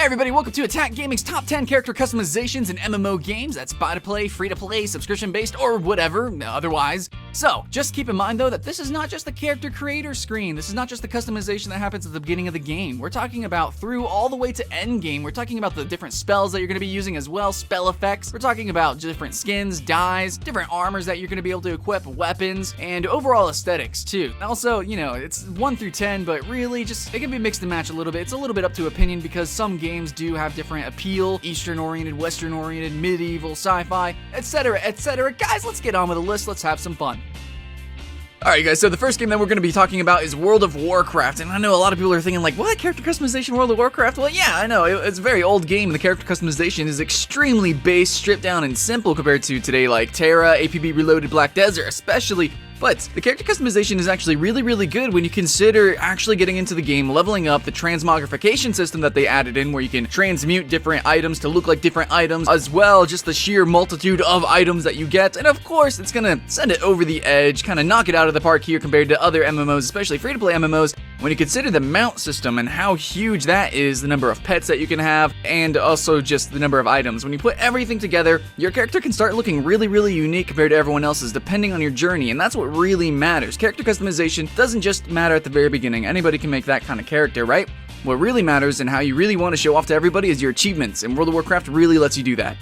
Hey everybody, welcome to Attack Gaming's Top 10 Character Customizations in MMO games. That's buy-to-play, free-to-play, subscription-based, or whatever, otherwise. So, just keep in mind though that this is not just the character creator screen. This is not just the customization that happens at the beginning of the game. We're talking about through all the way to end game. We're talking about the different spells that you're going to be using as well, spell effects. We're talking about different skins, dyes, different armors that you're going to be able to equip, weapons, and overall aesthetics too. Also, you know, it's 1 through 10, but really just, it can be mixed and match a little bit. It's a little bit up to opinion because some games do have different appeal, Eastern-oriented, Western-oriented, medieval, sci-fi, etc., etc. Guys, let's get on with the list. Let's have some fun. Alright guys, so the first game that we're going to be talking about is World of Warcraft, and I know a lot of people are thinking like, what, character customization World of Warcraft? Well yeah, I know, it's a very old game, and the character customization is extremely base, stripped down, and simple compared to today like Terra, APB Reloaded, Black Desert especially. But the character customization is actually really good when you consider actually getting into the game, leveling up the transmogrification system that they added in where you can transmute different items to look like different items, as well just the sheer multitude of items that you get. And of course, it's gonna send it over the edge, kind of knock it out of the park here compared to other MMOs, especially free-to-play MMOs, when you consider the mount system and how huge that is, the number of pets that you can have, and also just the number of items. When you put everything together, your character can start looking really unique compared to everyone else's, depending on your journey, and that's what really matters. Character customization doesn't just matter at the very beginning. Anybody can make that kind of character, right? What really matters and how you really want to show off to everybody is your achievements, and World of Warcraft really lets you do that.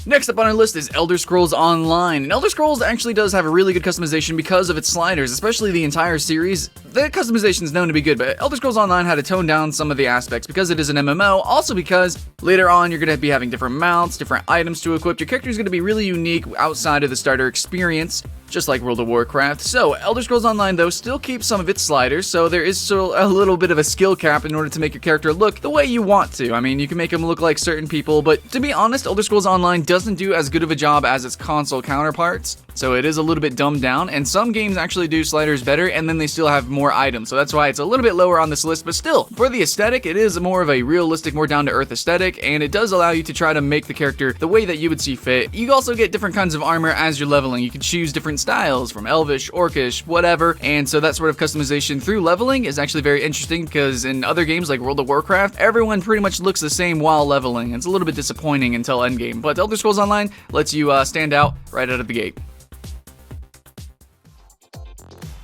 Next up on our list is Elder Scrolls Online, and Elder Scrolls actually does have a really good customization because of its sliders, especially the entire series. The customization is known to be good, but Elder Scrolls Online had to tone down some of the aspects because it is an MMO, also because later on you're going to be having different mounts, different items to equip. Your character is going to be really unique outside of the starter experience, just like World of Warcraft. So, Elder Scrolls Online, though, still keeps some of its sliders, so there is still a little bit of a skill cap in order to make your character look the way you want to. I mean, you can make them look like certain people, but to be honest, Elder Scrolls Online doesn't do as good of a job as its console counterparts, so it is a little bit dumbed down, and some games actually do sliders better, and then they still have more items, so that's why it's a little bit lower on this list, but still, for the aesthetic, it is more of a realistic, more down-to-earth aesthetic, and it does allow you to try to make the character the way that you would see fit. You also get different kinds of armor as you're leveling. You can choose different styles, from Elvish, Orcish, whatever, and so that sort of customization through leveling is actually very interesting, because in other games like World of Warcraft, everyone pretty much looks the same while leveling. It's a little bit disappointing until endgame, but Elder Scrolls Online lets you stand out right out of the gate.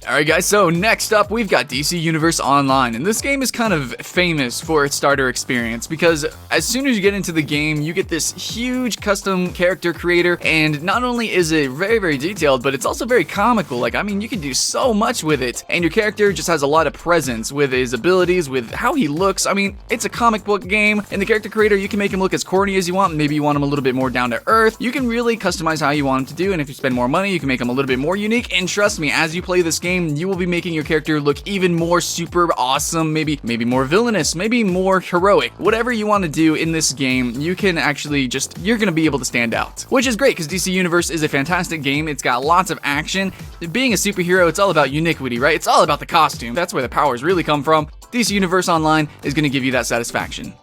Alright guys, so next up we've got DC Universe Online, and this game is kind of famous for its starter experience because as soon as you get into the game, you get this huge custom character creator, and not only is it very detailed, but it's also very comical. Like, I mean, you can do so much with it, and your character just has a lot of presence with his abilities, with how he looks. I mean, it's a comic book game, and the character creator, you can make him look as corny as you want. Maybe you want him a little bit more down to earth. You can really customize how you want him to do, and if you spend more money, you can make him a little bit more unique, and trust me, as you play this game, you will be making your character look even more super awesome, maybe more villainous, maybe more heroic. Whatever you want to do in this game, you can actually you're going to be able to stand out. Which is great, because DC Universe is a fantastic game. It's got lots of action. Being a superhero, it's all about uniquity, right? It's all about the costume. That's where the powers really come from. DC Universe Online is going to give you that satisfaction.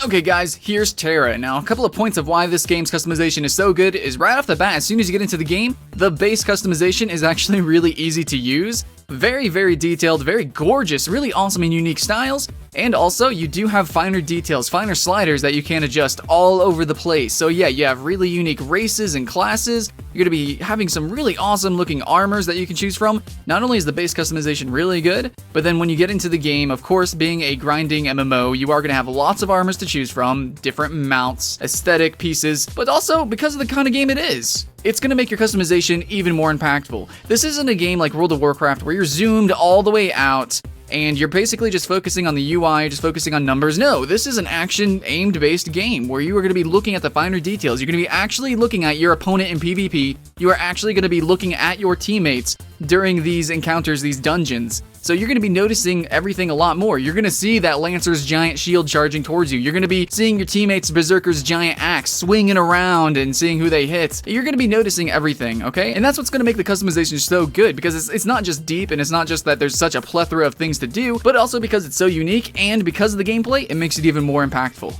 Okay guys, here's Terra. Now, a couple of points of why this game's customization is so good is right off the bat, as soon as you get into the game, the base customization is actually really easy to use. Very detailed, very gorgeous, really awesome and unique styles. And also, you do have finer details, finer sliders that you can adjust all over the place. So yeah, you have really unique races and classes. You're going to be having some really awesome looking armors that you can choose from. Not only is the base customization really good, but then when you get into the game, of course, being a grinding MMO, you are going to have lots of armors to choose from, different mounts, aesthetic pieces, but also because of the kind of game it is, it's going to make your customization even more impactful. This isn't a game like World of Warcraft where you're zoomed all the way out and you're basically just focusing on the UI, just focusing on numbers. No, this is an action aimed based game where you are going to be looking at the finer details. You're going to be actually looking at your opponent in PvP. You are actually going to be looking at your teammates during these encounters, these dungeons. So you're going to be noticing everything a lot more. You're going to see that Lancer's giant shield charging towards you. You're going to be seeing your teammates' Berserker's giant axe swinging around and seeing who they hit. You're going to be noticing everything, okay? And that's what's going to make the customization so good, because it's not just deep, and it's not just that there's such a plethora of things to do, but also because it's so unique, and because of the gameplay, it makes it even more impactful.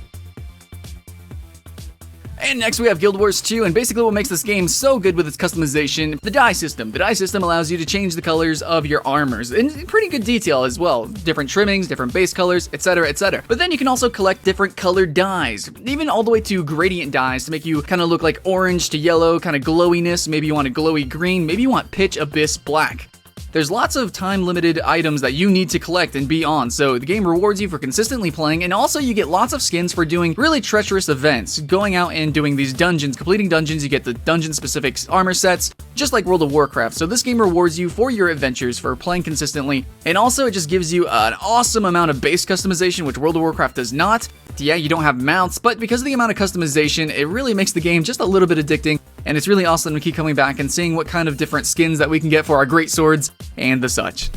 And next we have Guild Wars 2, and basically what makes this game so good with its customization, the dye system. The dye system allows you to change the colors of your armors in pretty good detail as well. Different trimmings, different base colors, etc, etc. But then you can also collect different colored dyes, even all the way to gradient dyes to make you kind of look like orange to yellow, kind of glowiness. Maybe you want a glowy green, maybe you want pitch abyss black. There's lots of time-limited items that you need to collect and be on, so the game rewards you for consistently playing, and also you get lots of skins for doing really treacherous events, going out and doing these dungeons, completing dungeons. You get the dungeon-specific armor sets, just like World of Warcraft. So this game rewards you for your adventures, for playing consistently, and also it just gives you an awesome amount of base customization, which World of Warcraft does not. Yeah, you don't have mounts, but because of the amount of customization, it really makes the game just a little bit addicting, and it's really awesome to keep coming back and seeing what kind of different skins that we can get for our great swords and the such.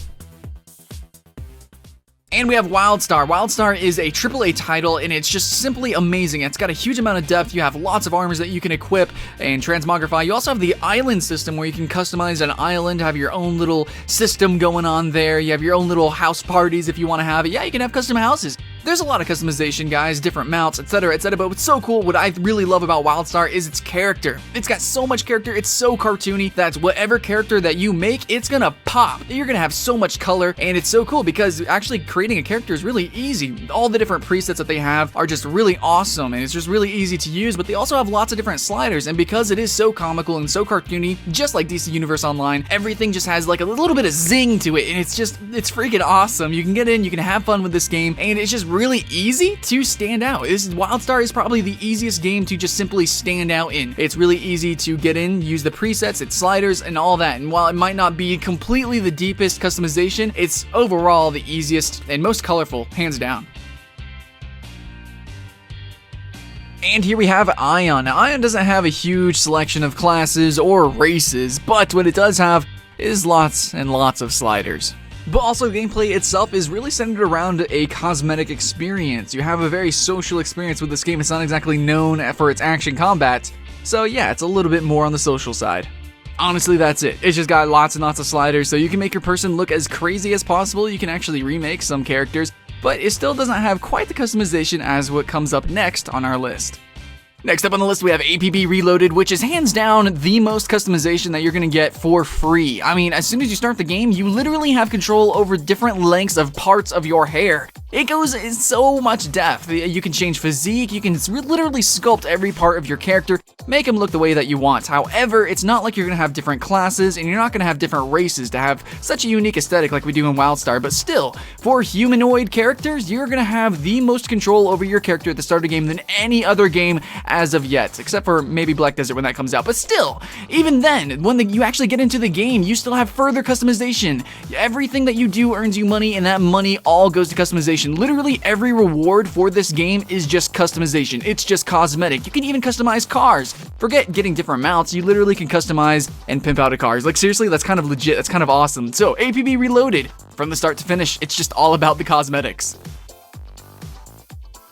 And we have WildStar. WildStar is a AAA title, and it's just simply amazing. It's got a huge amount of depth. You have lots of armors that you can equip and transmogrify. You also have the island system where you can customize an island, have your own little system going on there. You have your own little house parties if you want to have it. Yeah, you can have custom houses. There's a lot of customization, guys, different mounts, etc, etc, but what's so cool, what I really love about WildStar is its character. It's got so much character, it's so cartoony, that whatever character that you make, it's gonna pop. You're gonna have so much color, and it's so cool because actually creating a character is really easy. All the different presets that they have are just really awesome, and it's just really easy to use, but they also have lots of different sliders, and because it is so comical and so cartoony, just like DC Universe Online, everything just has like a little bit of zing to it, and it's freaking awesome. You can get in, you can have fun with this game, and it's just really easy to stand out. WildStar is probably the easiest game to just simply stand out in. It's really easy to get in, use the presets, its sliders, and all that. And while it might not be completely the deepest customization, it's overall the easiest and most colorful, hands down. And here we have Ion. Now, Ion doesn't have a huge selection of classes or races, but what it does have is lots and lots of sliders. But also, gameplay itself is really centered around a cosmetic experience. You have a very social experience with this game. It's not exactly known for its action combat, so yeah, it's a little bit more on the social side. Honestly, that's it. It's just got lots and lots of sliders, so you can make your person look as crazy as possible. You can actually remake some characters, but it still doesn't have quite the customization as what comes up next on our list. Next up on the list, we have APB Reloaded, which is hands down the most customization that you're going to get for free. I mean, as soon as you start the game, you literally have control over different lengths of parts of your hair. It goes in so much depth. You can change physique, you can literally sculpt every part of your character, make him look the way that you want. However, it's not like you're going to have different classes, and you're not going to have different races to have such a unique aesthetic like we do in WildStar, but still, for humanoid characters, you're going to have the most control over your character at the start of the game than any other game as of yet, except for maybe Black Desert when that comes out. But still, even then, when you actually get into the game, you still have further customization. Everything that you do earns you money, and that money all goes to customization. Literally every reward for this game is just customization. It's just cosmetic. You can even customize cars. Forget getting different mounts, you literally can customize and pimp out a car. Like seriously, that's kind of legit, that's kind of awesome. So APB Reloaded, from the start to finish, it's just all about the cosmetics.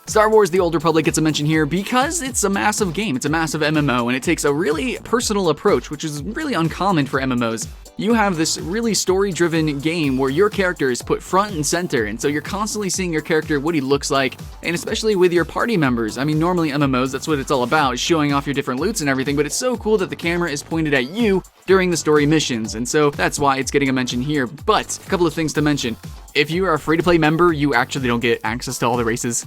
Star Wars The Old Republic gets a mention here because it's a massive game, it's a massive MMO, and it takes a really personal approach, which is really uncommon for MMOs. You have this really story-driven game where your character is put front and center, and so you're constantly seeing your character, what he looks like, and especially with your party members. I mean, normally MMOs, that's what it's all about, is showing off your different loots and everything, but it's so cool that the camera is pointed at you during the story missions, and so that's why it's getting a mention here. But, a couple of things to mention. If you are a free-to-play member, you actually don't get access to all the races.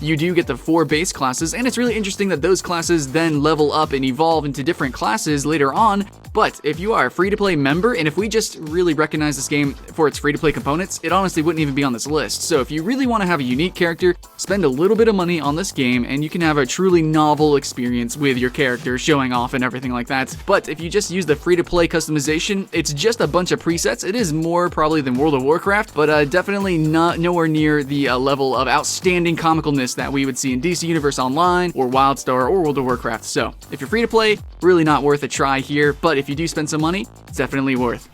You do get the 4 base classes, and it's really interesting that those classes then level up and evolve into different classes later on. But if you are a free-to-play member, and if we just really recognize this game for its free-to-play components, it honestly wouldn't even be on this list. So if you really want to have a unique character, spend a little bit of money on this game, and you can have a truly novel experience with your character showing off and everything like that. But if you just use the free-to-play customization, it's just a bunch of presets. It is more probably than World of Warcraft, but definitely nowhere near the level of outstanding comicalness that we would see in DC Universe Online or WildStar or World of Warcraft. So if you're free to play, really not worth a try here, but if you do spend some money, it's definitely worth.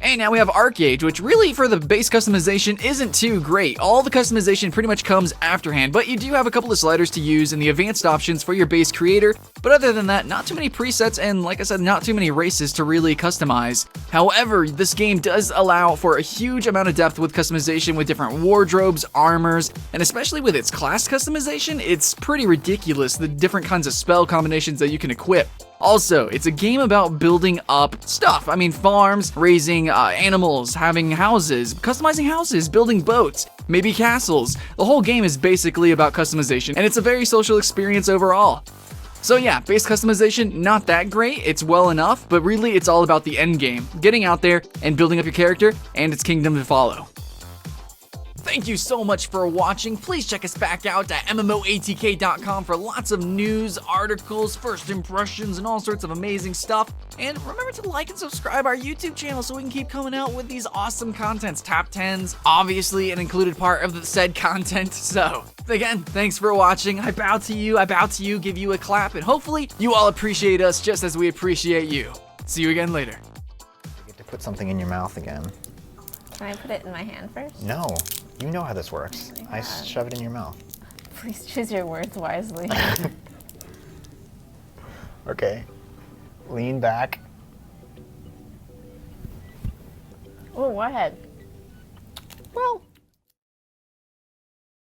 And now we have Arcade, which really for the base customization isn't too great. All the customization pretty much comes afterhand, but you do have a couple of sliders to use in the advanced options for your base creator. But other than that, not too many presets and, like I said, not too many races to really customize. However, this game does allow for a huge amount of depth with customization with different wardrobes, armors, and especially with its class customization, it's pretty ridiculous the different kinds of spell combinations that you can equip. Also, it's a game about building up stuff. I mean, farms, raising animals, having houses, customizing houses, building boats, maybe castles. The whole game is basically about customization, and it's a very social experience overall. So yeah, base customization, not that great, it's well enough, but really it's all about the end game, getting out there and building up your character and its kingdom to follow. Thank you so much for watching. Please check us back out at MMOATK.com for lots of news, articles, first impressions, and all sorts of amazing stuff. And remember to like and subscribe our YouTube channel so we can keep coming out with these awesome contents. Top 10s, obviously an included part of the said content. So, again, thanks for watching. I bow to you, give you a clap, and hopefully you all appreciate us just as we appreciate you. See you again later. You get to put something in your mouth again. Can I put it in my hand first? No. You know how this works. Oh my I God. shove it in your mouth. Please choose your words wisely. Okay. Lean back. Oh, what? Well,